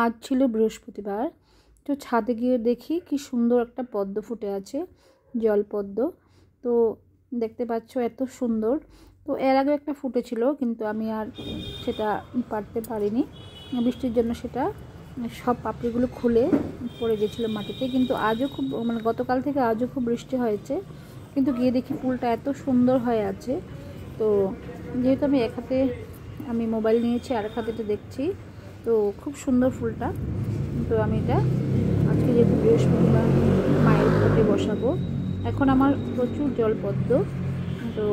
আজ ছিল বৃহস্পতিবার। তো ছাদে গিয়ে দেখি কি সুন্দর একটা পদ্ম ফুটে আছে, জলপদ্ম। তো দেখতে পাচ্ছ এত সুন্দর। তো এর আগে একটা ফুটেছিল, কিন্তু আমি আর সেটা পারতে পারিনি, বৃষ্টির জন্য সেটা সব পাপড়িগুলো খুলে পড়ে গেছিলো মাটিতে। কিন্তু আজও খুব মানে গতকাল থেকে আজও খুব বৃষ্টি হয়েছে, কিন্তু গিয়ে দেখি ফুলটা এত সুন্দর হয়ে আছে। তো যেহেতু আমি এক হাতে আমি মোবাইল নিয়েছি, আর এক হাতে এটা দেখছি, তো খুব সুন্দর ফুলটা। তো আমি এটা আজকে যেহেতু বৃহস্পতিবার মায়ের ঘটে বসাবো। এখন আমার প্রচুর জলপদ্ম, তো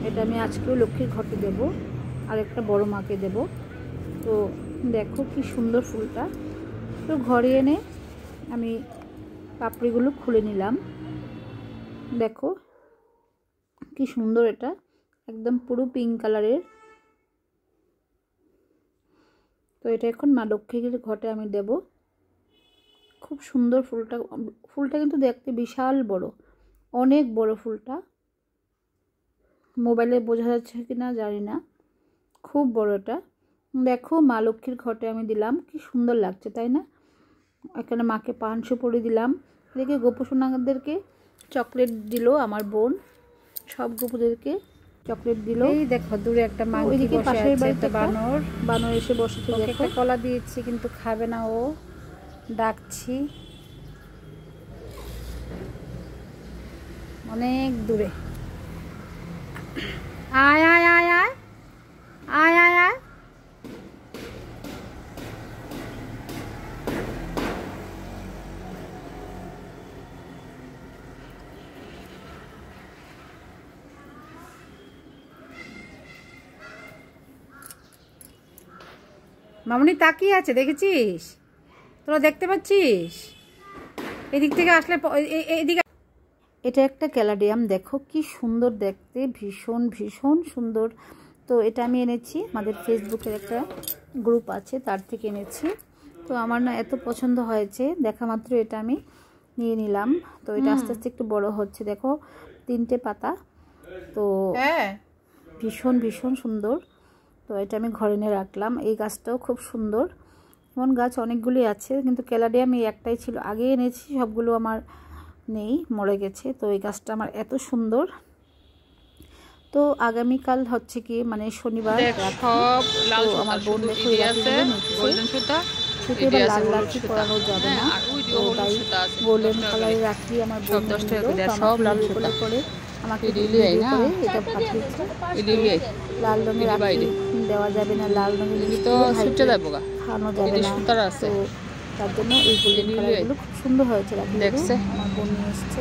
এটা আমি আজকেও লক্ষ্মীর ঘটে দেব, আর একটা বড় মাকে দেব। তো দেখো কি সুন্দর ফুলটা। তো ঘরে এনে আমি পাপড়িগুলো খুলে নিলাম। দেখো কি সুন্দর, এটা একদম পুরো পিঙ্ক কালারের। তো এটা এখন মা লক্ষ্মীর ঘটে আমি দেব। খুব সুন্দর ফুলটা। ফুলটা কিন্তু দেখতে বিশাল বড়, অনেক বড় ফুলটা। মোবাইলে বোঝা যাচ্ছে কি না জানি না, খুব বড় এটা। দেখো মা লক্ষ্মীর ঘটে আমি দিলাম, কি সুন্দর লাগছে তাই না। এখানে মাকে পান সুপারি দিলাম। এদিকে গোপুসোনাদেরকে চকলেট দিল আমার বোন, সব গোপুদেরকে চকলেট দিল। এই দেখো দূরে একটা মাংকি বসে আছে, একটা বানর। বানর এসে বসেছে। ওকে একটা কলা দিয়েছি কিন্তু খাবে না, ও ডাকছি অনেক দূরে। আয় আয় আয় আয় আয় আয় আয়। মামনি তাকিয়ে আছে, দেখেছিস? তোরা দেখতে পাচ্ছিস? এদিক থেকে আসলে এদিকে। এটা একটা ক্যালাডিয়াম, দেখো কি সুন্দর দেখতে, ভীষণ ভীষণ সুন্দর। তো এটা আমি এনেছি, আমাদের ফেসবুকের একটা গ্রুপ আছে তার থেকে এনেছি। তো আমার না এত পছন্দ হয়েছে, দেখা মাত্র এটা আমি নিয়ে নিলাম। তো এটা আস্তে আস্তে একটু বড় হচ্ছে, দেখো 3টে পাতা। তো ভীষণ ভীষণ সুন্দর। তো এটা আমি ঘরে নিয়ে রাখলাম। এই গাছটাও খুব সুন্দর। এমন গাছ অনেকগুলি আছে, কিন্তু ক্যালাডিয়াম এই একটাই ছিল, আগে এনেছি, সবগুলো আমার নেই, মরে গেছে। তো এই গাছটা আমার এত সুন্দর। তো আগামীকাল হচ্ছে কি মানে শনিবার, আমার বোন দেখো শুধু এবার লাল রাখি পরানো যাবে না, তো তাই গোল্ডেন কালারের রাখি আমার বোন করে আমাকে এটা পাঠিয়েছে। লাল রঙের রাখি দেওয়া যাবে না, লাল রঙের খাওয়ানো যাবে না, তো তার জন্য এই গোল্ডেন কালারগুলো খুব সুন্দর হয়েছে রাখি, আমার বোন নিয়ে এসছে।